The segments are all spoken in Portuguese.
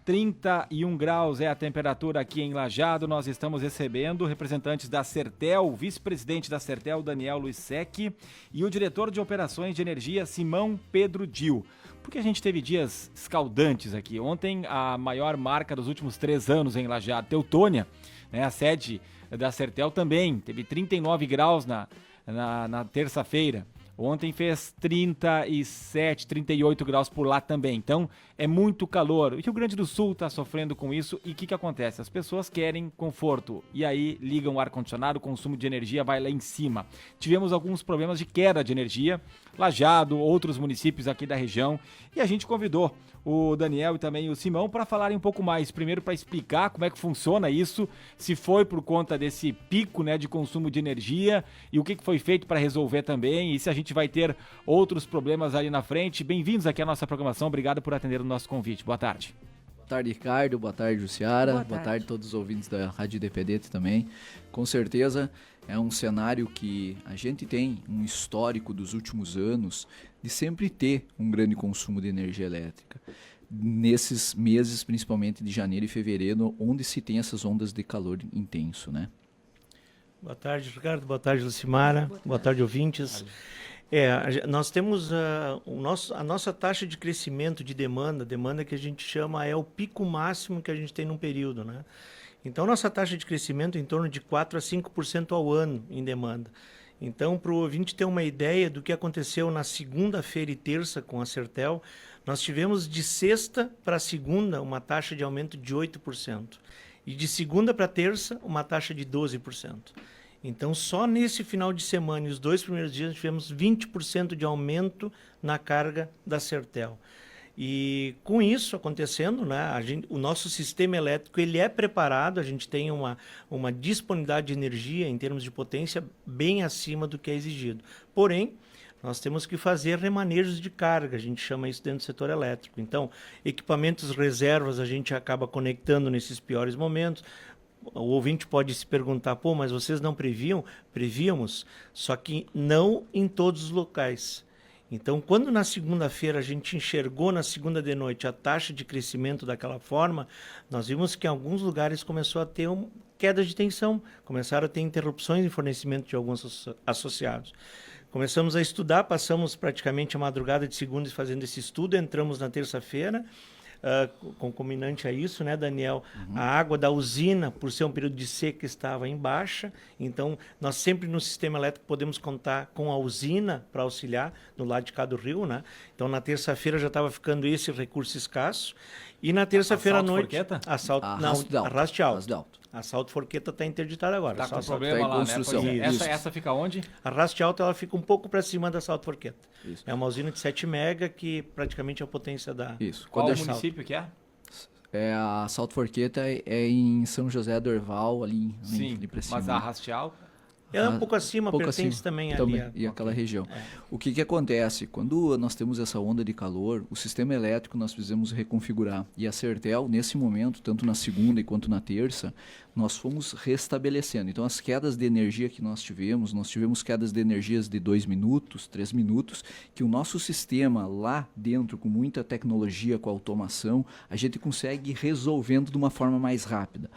31 graus é a temperatura aqui em Lajeado. Nós estamos recebendo representantes da Sertel, o vice-presidente da Sertel, Daniel Luiz Sec, e o diretor de operações de energia, Simão Pedro Dil. Porque a gente teve dias escaldantes aqui. Ontem, a maior marca dos últimos 3 anos em Lajeado, Teutônia, né, a sede da Sertel também, teve 39 graus na terça-feira. Ontem fez 37, 38 graus por lá também. Então, é muito calor. O Rio Grande do Sul está sofrendo com isso. E o que acontece? As pessoas querem conforto. E aí, ligam o ar-condicionado, o consumo de energia vai lá em cima. Tivemos alguns problemas de queda de energia. Lajeado, outros municípios aqui da região. E a gente convidou o Daniel e também o Simão para falarem um pouco mais. Primeiro, para explicar como é que funciona isso. Se foi por conta desse pico, né, de consumo de energia. E o que foi feito para resolver também. E se a gente vai ter outros problemas ali na frente. Bem-vindos aqui à nossa programação. Obrigado por atender o nosso convite. Boa tarde. Boa tarde, Ricardo. Boa tarde, Jussiara. Boa tarde a todos os ouvintes da Rádio Independente também. Com certeza é um cenário que a gente tem um histórico dos últimos anos de sempre ter um grande consumo de energia elétrica. Nesses meses, principalmente de janeiro e fevereiro, onde se tem essas ondas de calor intenso, né? Boa tarde, Ricardo. Boa tarde, Lucimara. Boa tarde, ouvintes. Nós temos a nossa taxa de crescimento de demanda que a gente chama é o pico máximo que a gente tem num período, né? Então, nossa taxa de crescimento é em torno de 4 a 5% ao ano em demanda. Então, para o ouvinte ter uma ideia do que aconteceu na segunda-feira e terça com a Sertel, nós tivemos de sexta para segunda uma taxa de aumento de 8%. E de segunda para terça, uma taxa de 12%. Então, só nesse final de semana e os 2 primeiros dias, tivemos 20% de aumento na carga da Sertel. E com isso acontecendo, né, o nosso sistema elétrico ele é preparado, a gente tem uma disponibilidade de energia em termos de potência bem acima do que é exigido. Porém, nós temos que fazer remanejos de carga, a gente chama isso dentro do setor elétrico. Então, equipamentos reservas a gente acaba conectando nesses piores momentos. O ouvinte pode se perguntar, mas vocês não previam? Prevíamos, só que não em todos os locais. Então, quando na segunda-feira a gente enxergou na segunda de noite a taxa de crescimento daquela forma, nós vimos que em alguns lugares começou a ter queda de tensão, começaram a ter interrupções de fornecimento de alguns associados. Começamos a estudar, passamos praticamente a madrugada de segunda fazendo esse estudo, entramos na terça-feira, concomitante a isso, né, Daniel? A água da usina, por ser um período de seca, estava em baixa. Então, nós sempre no sistema elétrico podemos contar com a usina para auxiliar no lado de cá do rio, né? Então, na terça-feira já estava ficando esse recurso escasso. E na terça-feira à noite... Arraste Alto. A Salto Forqueta está interditada agora. Está com problema lá, né? Essa fica onde? A Arraste Alto ela fica um pouco para cima da Salto Forqueta. Isso. É uma usina de 7 mega que praticamente é a potência da... Isso. Qual o município que é? A Salto Forqueta é em São José do Herval, ali para cima. Mas a Arraste Alto? É um pouco acima, pertence também ali. E aquela região. O que acontece? Quando nós temos essa onda de calor, o sistema elétrico nós precisamos reconfigurar. E a Sertel, nesse momento, tanto na segunda quanto na terça, nós fomos restabelecendo. Então, as quedas de energia que nós tivemos quedas de energias de 2 minutos, 3 minutos, que o nosso sistema lá dentro, com muita tecnologia, com automação, a gente consegue ir resolvendo de uma forma mais rápida.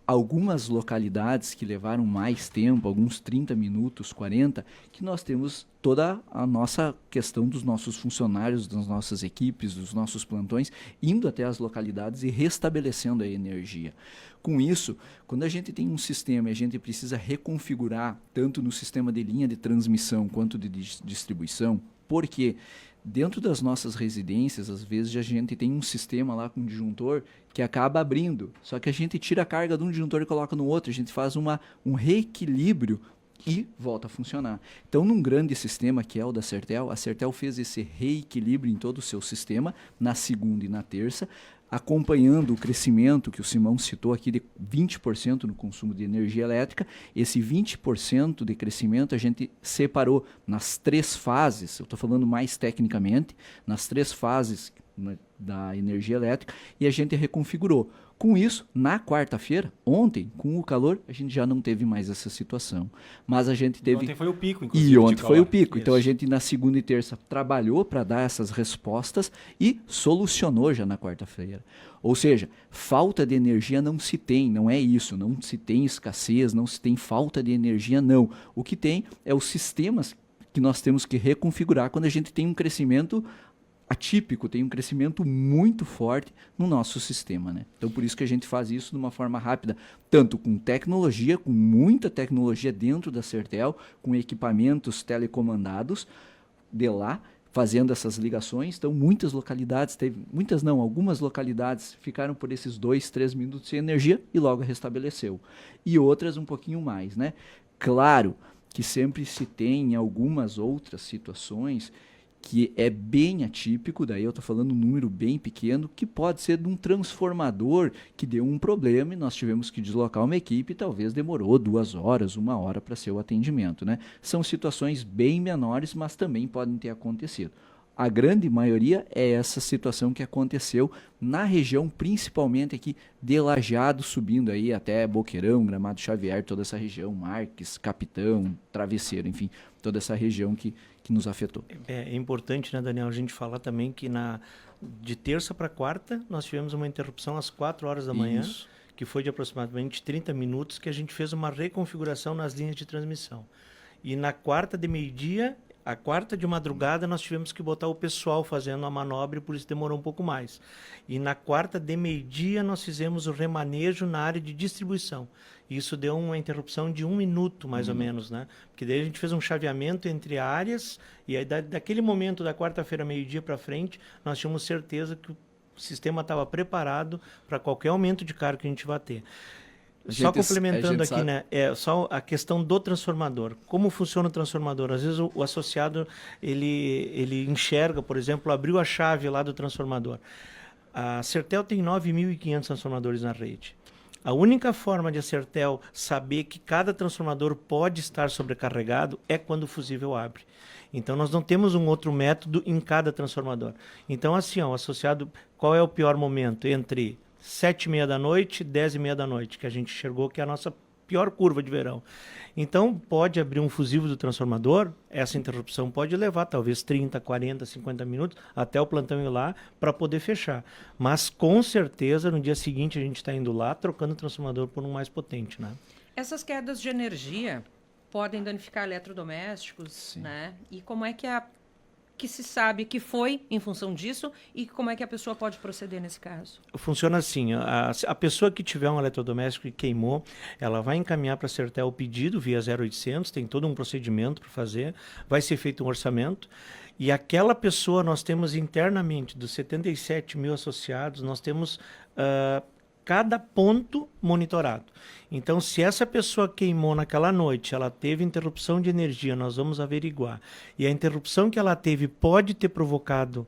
Algumas localidades que levaram mais tempo, alguns 30 minutos, 40, que nós temos toda a nossa questão dos nossos funcionários, das nossas equipes, dos nossos plantões, indo até as localidades e restabelecendo a energia. Com isso, quando a gente tem um sistema e a gente precisa reconfigurar, tanto no sistema de linha de transmissão quanto de distribuição, porque dentro das nossas residências, às vezes a gente tem um sistema lá com um disjuntor que acaba abrindo, só que a gente tira a carga de um disjuntor e coloca no outro, a gente faz um reequilíbrio e volta a funcionar. Então, num grande sistema que é o da Sertel, a Sertel fez esse reequilíbrio em todo o seu sistema, na segunda e na terça, acompanhando o crescimento que o Simão citou aqui de 20% no consumo de energia elétrica. Esse 20% de crescimento a gente separou nas 3 fases, eu estou falando mais tecnicamente, nas 3 fases da energia elétrica e a gente reconfigurou. Com isso, na quarta-feira, ontem, com o calor, a gente já não teve mais essa situação. Mas a gente teve... Ontem foi o pico, inclusive. E ontem foi o pico. Isso. Então a gente na segunda e terça trabalhou para dar essas respostas e solucionou já na quarta-feira. Ou seja, falta de energia não se tem, não é isso. Não se tem escassez, não se tem falta de energia, não. O que tem é os sistemas que nós temos que reconfigurar quando a gente tem um crescimento atípico, tem um crescimento muito forte no nosso sistema, né? Então, por isso que a gente faz isso de uma forma rápida, tanto com tecnologia, com muita tecnologia dentro da Sertel, com equipamentos telecomandados de lá, fazendo essas ligações. Então, muitas localidades, algumas localidades ficaram por esses 2, 3 minutos sem energia e logo restabeleceu. E outras um pouquinho mais, né? Claro que sempre se tem algumas outras situações que é bem atípico, daí eu estou falando um número bem pequeno, que pode ser de um transformador que deu um problema e nós tivemos que deslocar uma equipe e talvez demorou 2 horas, 1 hora para ser o atendimento, né? São situações bem menores, mas também podem ter acontecido. A grande maioria é essa situação que aconteceu na região, principalmente aqui de Lajeado, subindo aí até Boqueirão, Gramado Xavier, toda essa região, Marques, Capitão, Travesseiro, enfim, toda essa região que nos afetou. É importante, né, Daniel, a gente falar também que de terça para quarta nós tivemos uma interrupção às 4 horas da manhã, que foi de aproximadamente 30 minutos, que a gente fez uma reconfiguração nas linhas de transmissão. E na quarta de meio-dia, a quarta de madrugada, nós tivemos que botar o pessoal fazendo a manobra e por isso demorou um pouco mais. E na quarta de meio-dia, nós fizemos o remanejo na área de distribuição. Isso deu uma interrupção de 1 minuto, mais ou menos, né? Porque daí a gente fez um chaveamento entre áreas e aí daquele momento, da quarta-feira, meio-dia para frente, nós tínhamos certeza que o sistema estava preparado para qualquer aumento de carga que a gente vai ter. Só complementando aqui, né? Só a questão do transformador. Como funciona o transformador? Às vezes o associado ele enxerga, por exemplo, abriu a chave lá do transformador. A Sertel tem 9.500 transformadores na rede. A única forma de a Sertel saber que cada transformador pode estar sobrecarregado é quando o fusível abre. Então, nós não temos um outro método em cada transformador. Então, assim, o associado, qual é o pior momento? Entre 7h30 da noite e 10h30 da noite, que a gente enxergou que é a nossa pior curva de verão. Então, pode abrir um fusível do transformador, essa interrupção pode levar talvez 30, 40, 50 minutos até o plantão ir lá para poder fechar. Mas, com certeza, no dia seguinte a gente está indo lá trocando o transformador por um mais potente, né? Essas quedas de energia podem danificar eletrodomésticos, né? E como é que se sabe que foi em função disso e como é que a pessoa pode proceder nesse caso? Funciona assim, a pessoa que tiver um eletrodoméstico que queimou, ela vai encaminhar para a Sertel o pedido via 0800, tem todo um procedimento para fazer, vai ser feito um orçamento e aquela pessoa, nós temos internamente, dos 77 mil associados, nós temos cada ponto monitorado. Então, se essa pessoa queimou naquela noite, ela teve interrupção de energia, nós vamos averiguar. E a interrupção que ela teve pode ter provocado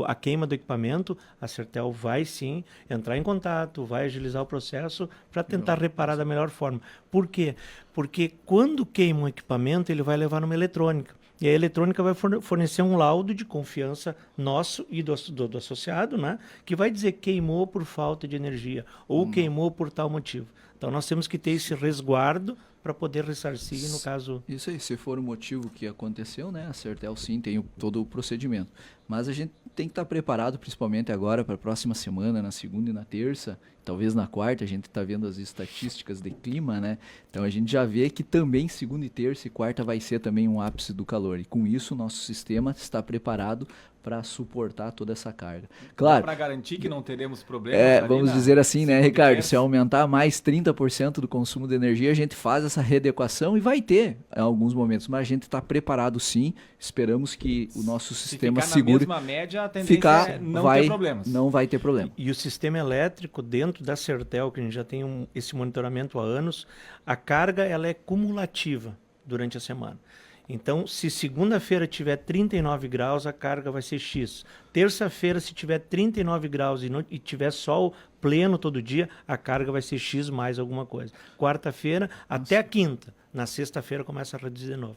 a queima do equipamento, a Sertel vai sim entrar em contato, vai agilizar o processo para tentar reparar da melhor forma. Por quê? Porque quando queima um equipamento, ele vai levar numa eletrônica. E a eletrônica vai fornecer um laudo de confiança nosso e do associado, né? Que vai dizer queimou por falta de energia ou queimou por tal motivo. Então, nós temos que ter esse resguardo para poder ressarcir, no caso... Isso aí, se for o motivo que aconteceu, né? A Sertel sim tem todo o procedimento. Mas a gente tem que estar preparado, principalmente agora, para a próxima semana, na segunda e na terça, talvez na quarta, a gente está vendo as estatísticas de clima, né? Então a gente já vê que também segunda e terça e quarta vai ser também um ápice do calor. E com isso o nosso sistema está preparado para suportar toda essa carga. Claro. Para garantir que não teremos problemas. Vamos dizer assim, né, Ricardo? Se aumentar mais 30% do consumo de energia, a gente faz essa readequação e vai ter em alguns momentos, mas a gente está preparado sim. Esperamos que o nosso sistema segure. Na mesma média, a tendência é não ter problemas. Não vai ter problema. E o sistema elétrico dentro da Sertel, que a gente já tem esse monitoramento há anos, a carga ela é cumulativa durante a semana. Então, se segunda-feira tiver 39 graus, a carga vai ser X. Terça-feira, se tiver 39 graus e tiver sol pleno todo dia, a carga vai ser X mais alguma coisa. Quarta-feira até a quinta. Na sexta-feira começa a reduzir de novo.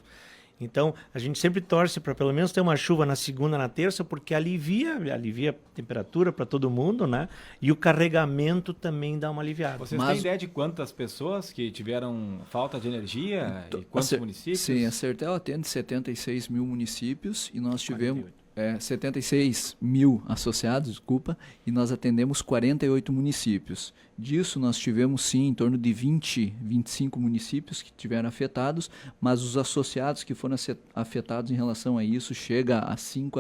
Então, a gente sempre torce para pelo menos ter uma chuva na segunda, na terça, porque alivia a temperatura para todo mundo, né? E o carregamento também dá uma aliviada. Vocês têm ideia de quantas pessoas que tiveram falta de energia e quantos municípios? Sim, a Sertel atende 76 mil municípios e nós tivemos 76 mil associados, desculpa, e nós atendemos 48 municípios. Disso nós tivemos sim em torno de 25 municípios que tiveram afetados, mas os associados que foram afetados em relação a isso chega a 5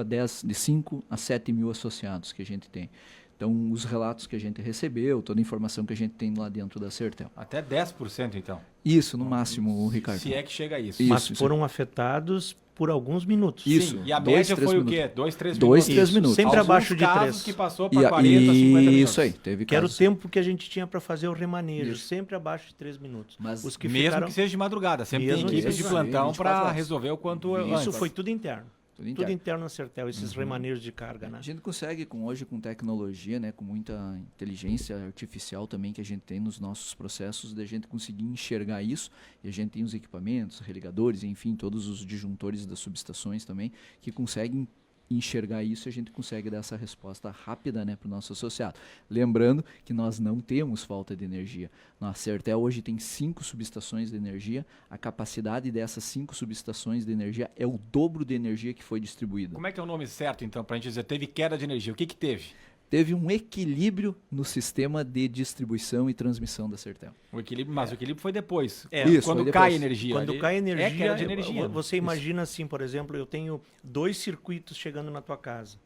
a 7 mil associados que a gente tem. Então, os relatos que a gente recebeu, toda a informação que a gente tem lá dentro da Sertel. Até 10%, então. Isso, no máximo, Ricardo. Se é que chega a isso. Mas foram afetados por alguns minutos. Isso. Sim. E a média foi o quê? 2, 3 minutos? 2, 3 Isso, minutos. sempre Alguns abaixo de 3. casos que passou para 40, 50 minutos. Isso aí, teve Que era o casos. tempo que a gente tinha para fazer o remanejo, Isso. sempre abaixo de 3 minutos. Mas Os que Mesmo ficaram... que seja de madrugada, sempre tem Mesmo equipes isso de aí, plantão 24 para horas. resolver o quanto Isso antes. foi tudo interno. Tudo Tudo interno na Sertel, esses remanejos de carga, né? A gente consegue, hoje com tecnologia, né, com muita inteligência artificial também que a gente tem nos nossos processos, da gente conseguir enxergar isso, e a gente tem os equipamentos, religadores, enfim, todos os disjuntores das subestações também, que conseguem enxergar isso e a gente consegue dar essa resposta rápida, né, para o nosso associado. Lembrando que nós não temos falta de energia. A Sertel hoje tem 5 subestações de energia, a capacidade dessas 5 subestações de energia é o dobro de energia que foi distribuída. Como é que é o nome certo, então, para a gente dizer, teve queda de energia? O que teve? Teve um equilíbrio no sistema de distribuição e transmissão da Sertel. O equilíbrio, mas o equilíbrio foi depois. Isso, Quando foi cai depois. energia. Quando ali, cai energia, é queda de energia. você imagina assim, por exemplo, eu tenho 2 circuitos chegando na tua casa,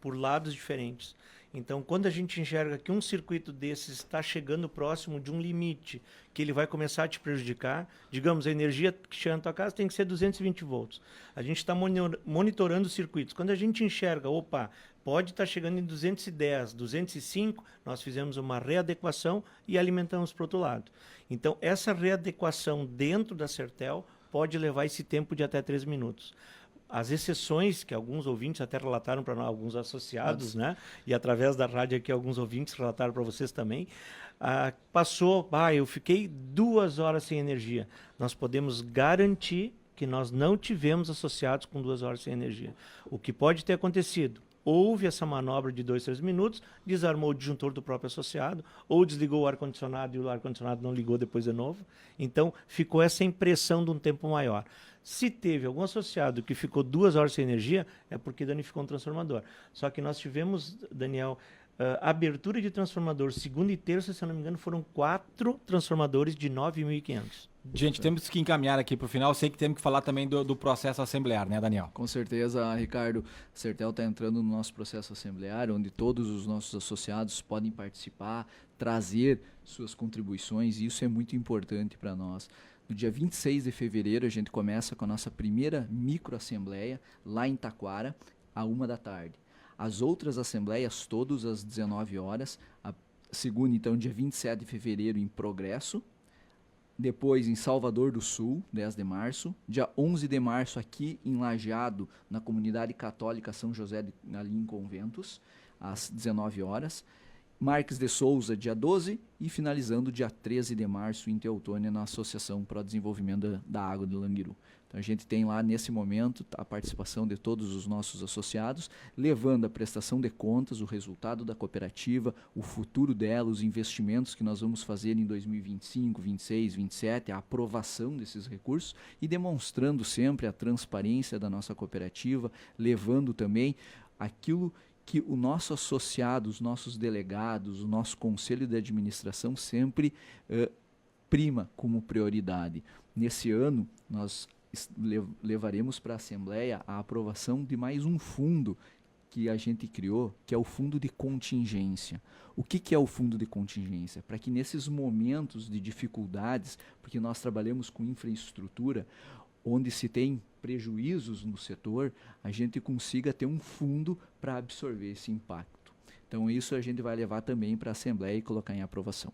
por lados diferentes. Então, quando a gente enxerga que um circuito desses está chegando próximo de um limite, que ele vai começar a te prejudicar, digamos, a energia que chega na tua casa tem que ser 220 volts. A gente está monitorando os circuitos. Quando a gente enxerga, opa, pode estar chegando em 210, 205, nós fizemos uma readequação e alimentamos para o outro lado. Então, essa readequação dentro da Sertel pode levar esse tempo de até 3 minutos. As exceções que alguns ouvintes até relataram para nós, alguns associados, né? E através da rádio aqui, alguns ouvintes relataram para vocês também. Eu fiquei 2 horas sem energia. Nós podemos garantir que nós não tivemos associados com 2 horas sem energia. O que pode ter acontecido? Houve essa manobra de 2, 3 minutos, desarmou o disjuntor do próprio associado, ou desligou o ar-condicionado e o ar-condicionado não ligou depois de novo. Então, ficou essa impressão de um tempo maior. Se teve algum associado que ficou 2 horas sem energia, é porque danificou um transformador. Só que nós tivemos, Daniel, abertura de transformador segunda e terça, se eu não me engano, foram 4 transformadores de 9.500. Gente, temos que encaminhar aqui para o final. Sei que temos que falar também do processo assemblear, né, Daniel? Com certeza, Ricardo. A Sertel está entrando no nosso processo assemblear, onde todos os nossos associados podem participar, trazer suas contribuições, e isso é muito importante para nós. No dia 26 de fevereiro, a gente começa com a nossa primeira microassembleia lá em Taquara, à 1h. As outras assembleias, todas às 19 horas. A segunda, então, dia 27 de fevereiro, em Progresso. Depois, em Salvador do Sul, 10 de março. Dia 11 de março, aqui em Lajeado, na Comunidade Católica São José ali em Conventos, às 19 horas. Marques de Souza, dia 12, e finalizando dia 13 de março, em Teutônia, na Associação para o Desenvolvimento da Água do Languiru. Então a gente tem lá, nesse momento, a participação de todos os nossos associados, levando a prestação de contas, o resultado da cooperativa, o futuro dela, os investimentos que nós vamos fazer em 2025, 26, 27, a aprovação desses recursos e demonstrando sempre a transparência da nossa cooperativa, levando também aquilo que o nosso associado, os nossos delegados, o nosso conselho de administração sempre prima como prioridade. Nesse ano, nós levaremos para a Assembleia a aprovação de mais um fundo que a gente criou, que é o Fundo de Contingência. O que é o Fundo de Contingência? Para que nesses momentos de dificuldades, porque nós trabalhamos com infraestrutura, onde se tem prejuízos no setor, a gente consiga ter um fundo para absorver esse impacto. Então isso a gente vai levar também para a Assembleia e colocar em aprovação.